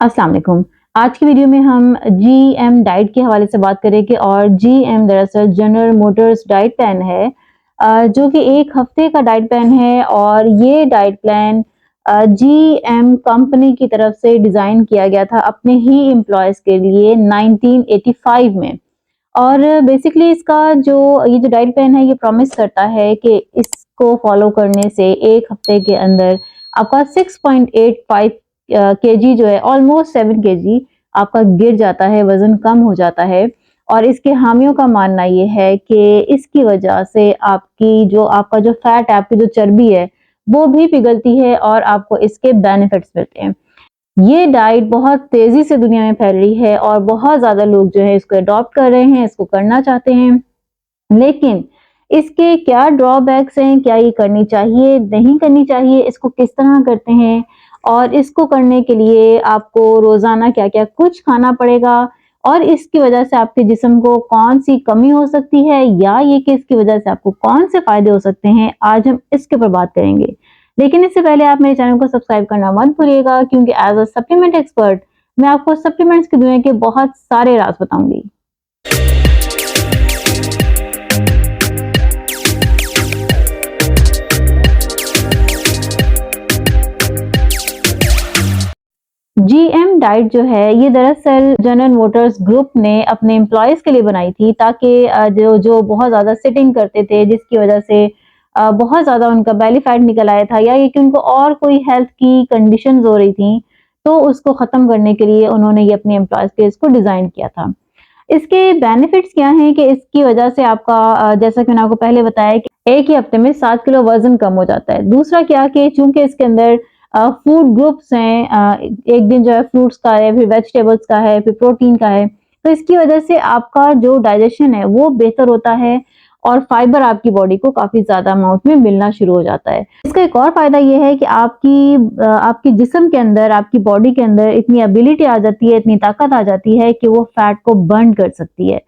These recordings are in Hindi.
अस्सलाम वालेकुम। आज की वीडियो में हम जीएम डाइट के हवाले से बात करेंगे और जीएम दरअसल जनरल मोटर्स डाइट प्लान है जो कि 1 हफ्ते का डाइट प्लान है और ये डाइट प्लान जीएम कंपनी की तरफ से डिज़ाइन किया गया था अपने ही एम्प्लॉयज़ के लिए 1985 में। और बेसिकली इसका जो ये जो डाइट प्लान है ये प्रॉमिस करता है कि इसको फॉलो करने से 1 हफ्ते के अंदर आपका 6.85 केजी जो है ऑलमोस्ट 7 केजी आपका गिर जाता है, वज़न कम हो जाता है। और इसके हामियों का मानना ये है कि इसकी वजह से आपका जो फैट है, आपकी जो चर्बी है, वो भी पिघलती है और आपको इसके बेनिफिट्स मिलते हैं। ये डाइट बहुत तेज़ी से दुनिया में फैल रही है और बहुत ज़्यादा लोग जो है इसको अडॉप्ट कर रहे हैं, इसको करना चाहते हैं। लेकिन इसके क्या ड्रॉबैक्स हैं, क्या ये करनी चाहिए, नहीं करनी चाहिए, इसको किस तरह करते हैं और इसको करने के लिए आपको रोज़ाना क्या-क्या कुछ खाना पड़ेगा और इसकी वजह से आपके जिस्म को कौन-सी कमी हो सकती है या ये कि इसकी वजह से आपको कौन से फ़ायदे हो सकते हैं, आज हम इसके ऊपर बात करेंगे। लेकिन इससे पहले आप मेरे चैनल को सब्सक्राइब करना मत भूलिएगा क्योंकि एज़ अ सप्लीमेंट एक्सपर्ट मैं आपको सप्लीमेंट्स की दुनिया के बहुत सारे राज़ बताऊँगी। जीएम डाइट जो है ये दरअसल जनरल मोटर्स ग्रुप ने अपने एम्प्लॉयज़ के लिए बनाई थी ताकि जो जो बहुत ज़्यादा सिटिंग करते थे जिसकी वजह से बहुत ज़्यादा उनका बेली फैट निकल आया था या ये कि उनको और कोई हेल्थ की कंडीशंस हो रही थी, तो उसको ख़त्म करने के लिए उन्होंने ये अपने एम्प्लॉयज़ के लिए इसको डिज़ाइन किया था। इसके बेनिफिट्स क्या हैं कि इसकी वजह से आपका जैसा कि मैंने आपको पहले बताया कि 1 ही हफ्ते में 7 किलो वज़न कम हो जाता है। दूसरा क्या कि चूँकि इसके अंदर फूड ग्रुप्स हैं, एक दिन जो है फ्रूट्स का है, फिर वेजिटेबल्स का है, फिर प्रोटीन का है, तो इसकी वजह से आपका जो डाइजेशन है वो बेहतर होता है और फाइबर आपकी बॉडी को काफ़ी ज़्यादा अमाउंट में मिलना शुरू हो जाता है। इसका एक और फ़ायदा ये है कि आपकी जिस्म के अंदर, आपकी बॉडी के अंदर इतनी एबिलिटी आ जाती है, इतनी ताकत आ जाती है कि वो फैट को बर्न कर सकती है।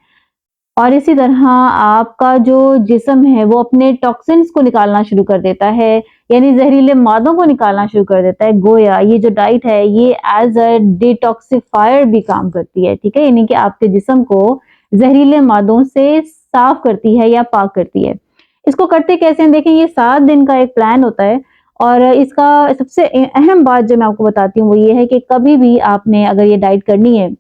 और इसी तरह आपका जो जिस्म है वो अपने टॉक्सिन्स को निकालना शुरू कर देता है, यानी ज़हरीले मादों को निकालना शुरू कर देता है। गोया ये जो डाइट है ये एज़ अ डिटॉक्सिफायर भी काम करती है, ठीक है? यानी कि आपके जिस्म को ज़हरीले मादों से साफ़ करती है या पाक करती है। इसको करते कैसे हैं? देखिए ये 7 दिन का एक प्लान होता है और इसका सबसे अहम बात जो मैं आपको बताती हूँ वो ये है कि कभी भी आपने अगर ये डाइट करनी है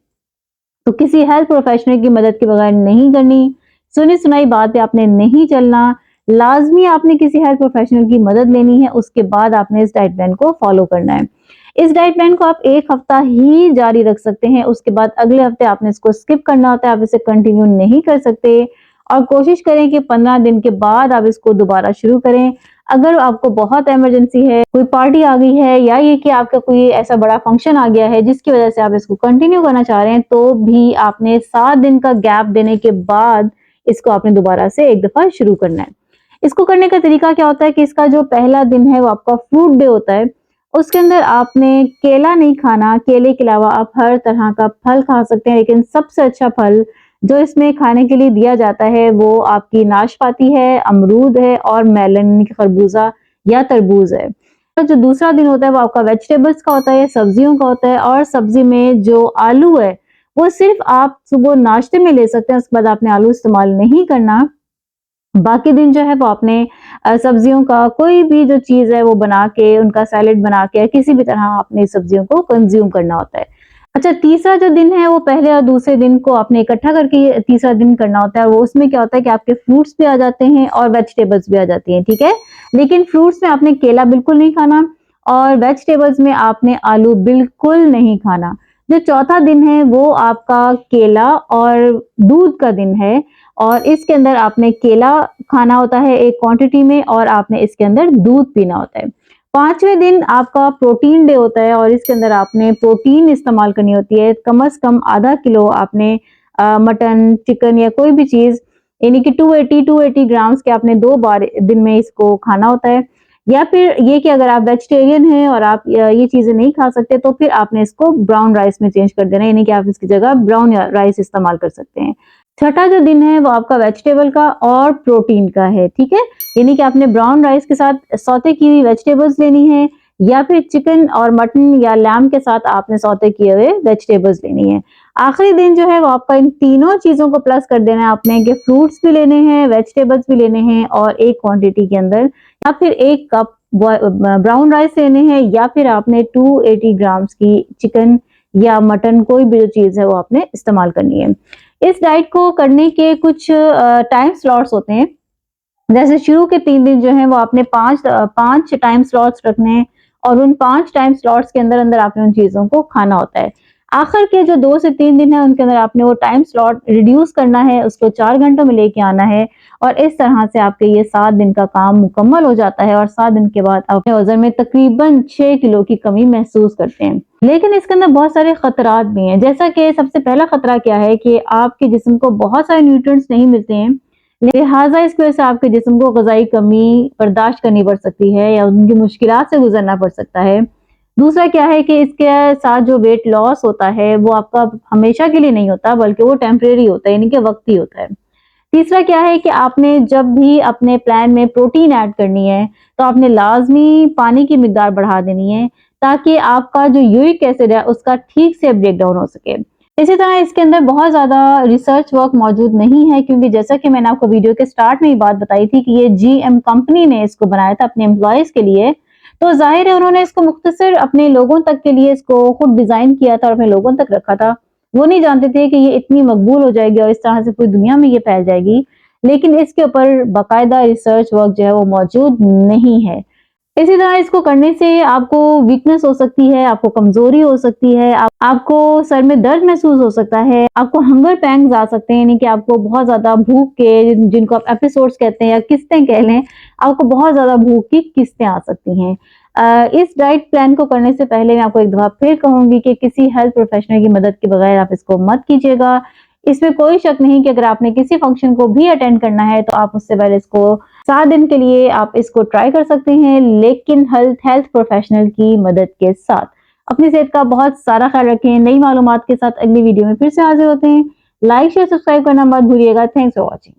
तो किसी हेल्थ प्रोफेशनल की मदद के बगैर नहीं करनी, सुनी-सुनाई बात पे आपने नहीं चलना, लाज़मी आपने किसी हेल्थ प्रोफेशनल की मदद लेनी है, उसके बाद आपने इस डाइट प्लान को फॉलो करना है। इस डाइट प्लान को आप 1 हफ्ता ही जारी रख सकते हैं, उसके बाद अगले हफ्ते आपने इसको स्किप करना होता है, आप इसे कंटिन्यू नहीं कर सकते और कोशिश करें कि 15 दिन के बाद आप इसको दोबारा शुरू करें। अगर आपको बहुत इमरजेंसी है, कोई पार्टी आ गई है या ये कि आपका कोई ऐसा बड़ा फंक्शन आ गया है जिसकी वजह से आप इसको कंटिन्यू करना चाह रहे हैं, तो भी आपने 7 दिन का गैप देने के बाद इसको आपने दोबारा से एक दफ़ा शुरू करना है। इसको करने का तरीका क्या होता है कि इसका जो पहला दिन है वो आपका फ्रूट डे होता है। उसके अंदर आपने केला नहीं खाना, केले के अलावा आप हर तरह का फल खा सकते हैं, लेकिन सबसे अच्छा फल जो इसमें खाने के लिए दिया जाता है वो आपकी नाशपाती है, अमरूद है और मेलन यानी कि खरबूजा या तरबूज है। तो जो दूसरा दिन होता है वो आपका वेजिटेबल्स का होता है, सब्जियों का होता है और सब्जी में जो आलू है वो सिर्फ आप सुबह नाश्ते में ले सकते हैं, उसके बाद आपने आलू इस्तेमाल नहीं करना। बाकी दिन जो है वो आपने सब्जियों का कोई भी जो चीज़ है वो बना के, उनका सैलेड बना के किसी भी तरह आपने सब्जियों को कंज़्यूम करना होता है। अच्छा, तीसरा जो दिन है वो पहले और दूसरे दिन को आपने इकट्ठा करके ये तीसरा दिन करना होता है। वो उसमें क्या होता है कि आपके फ्रूट्स भी आ जाते हैं और वेजिटेबल्स भी आ जाती हैं, ठीक है? लेकिन फ्रूट्स में आपने केला बिल्कुल नहीं खाना और वेजिटेबल्स में आपने आलू बिल्कुल नहीं खाना। जो चौथा दिन है वो आपका केला और दूध का दिन है और इसके अंदर आपने केला खाना होता है एक क्वांटिटी में और आपने इसके अंदर दूध पीना होता है। 5वें दिन आपका प्रोटीन डे होता है और इसके अंदर आपने प्रोटीन इस्तेमाल करनी होती है। कम से कम आधा किलो आपने मटन, चिकन या कोई भी चीज़ यानी कि 280 ग्राम्स के आपने 2 बार दिन में इसको खाना होता है। या फिर ये कि अगर आप वेजिटेरियन हैं और आप ये चीज़ें नहीं खा सकते तो फिर आपने इसको ब्राउन राइस में चेंज कर देना है, यानी कि आप इसकी जगह ब्राउन राइस इस्तेमाल कर सकते हैं। छठा जो दिन है वो आपका वेजिटेबल का और प्रोटीन का है, ठीक है? यानी कि आपने ब्राउन राइस के साथ सौते की हुई वेजिटेबल्स लेनी है, या फिर चिकन और मटन या लैम के साथ आपने सौते किए हुए वेजिटेबल्स लेनी है। आखिरी दिन जो है वो आपका इन तीनों चीज़ों को प्लस कर देना है आपने कि फ्रूट्स भी लेने हैं, वेजिटेबल्स भी लेने हैं और एक क्वांटिटी के अंदर या फिर 1 कप ब्राउन राइस लेने हैं या फिर आपने 280 ग्राम्स की चिकन या मटन कोई भी जो चीज़ है वो आपने इस्तेमाल करनी है। इस डाइट को करने के कुछ टाइम स्लॉट्स होते हैं। जैसे शुरू के 3 दिन जो हैं वो आपने 5 टाइम स्लॉट्स रखने हैं और उन 5 टाइम स्लॉट्स के अंदर-अंदर आपने उन चीज़ों को खाना होता है। आखिर के जो 2 से 3 दिन हैं उनके अंदर आपने वो टाइम स्लॉट रिड्यूस करना है, उसको 4 घंटों में लेके आना है और इस तरह से आपके ये 7 दिन का काम मुकम्मल हो जाता है और 7 दिन के बाद आप अपने वज़न में तकरीबन 6 किलो की कमी महसूस करते हैं। लेकिन इसके अंदर बहुत सारे खतरात भी हैं, जैसा कि सबसे पहला खतरा क्या है कि आपके जिस्म को बहुत सारे न्यूट्रिएंट्स नहीं मिलते हैं, लिहाजा इसकी वजह से आपके जिस्म को ग़िज़ाई कमी बर्दाश्त करनी पड़ सकती है या उनकी मुश्किलात से गुज़रना पड़ सकता है। दूसरा क्या है कि इसके साथ जो वेट लॉस होता है वो आपका हमेशा के लिए नहीं होता बल्कि वो टेम्परेरी होता है, यानी कि वक़्ती होता है। तीसरा क्या है कि आपने जब भी अपने प्लान में प्रोटीन ऐड करनी है तो आपने लाज़मी पानी की मिकदार बढ़ा देनी है ताकि आपका जो यूरिक एसिड है उसका ठीक से ब्रेक डाउन हो सके। इसी तरह इसके अंदर बहुत ज़्यादा रिसर्च वर्क मौजूद नहीं है क्योंकि जैसा कि मैंने आपको वीडियो के स्टार्ट में ही बात बताई थी कि ये जीएम कंपनी ने इसको बनाया था अपने एम्प्लॉइज़ के लिए, तो ज़ाहिर है उन्होंने इसको मुख्तसर अपने लोगों तक के लिए इसको खुद डिज़ाइन किया था और अपने लोगों तक रखा था। वो नहीं जानते थे कि ये इतनी मकबूल हो जाएगी और इस तरह से पूरी दुनिया में ये फैल जाएगी, लेकिन इसके ऊपर बाकायदा रिसर्च वर्क जो है वो मौजूद नहीं है। इसी तरह इसको करने से आपको वीकनेस हो सकती है, आपको कमज़ोरी हो सकती है, आपको सर में दर्द महसूस हो सकता है, आपको हंगर पैंग्स आ सकते हैं, यानी कि आपको बहुत ज़्यादा भूख के जिनको आप एपिसोड्स कहते हैं या किस्तें कह लें, आपको बहुत ज़्यादा भूख की किस्तें आ सकती हैं। इस डाइट प्लान को करने से पहले मैं आपको एक दफ़ा फिर कहूँगी कि किसी हेल्थ प्रोफेशनल की मदद के बगैर आप इसको मत कीजिएगा। इसमें कोई शक नहीं कि अगर आपने किसी फंक्शन को भी अटेंड करना है तो आप उससे पहले इसको 7 दिन के लिए आप इसको ट्राई कर सकते हैं, लेकिन हेल्थ प्रोफेशनल की मदद के साथ। अपनी सेहत का बहुत सारा ख्याल रखें। नई मालूमात के साथ अगली वीडियो में फिर से हाजिर होते हैं। लाइक शेयर सब्सक्राइब करना मत भूलिएगा। Thanks for watching.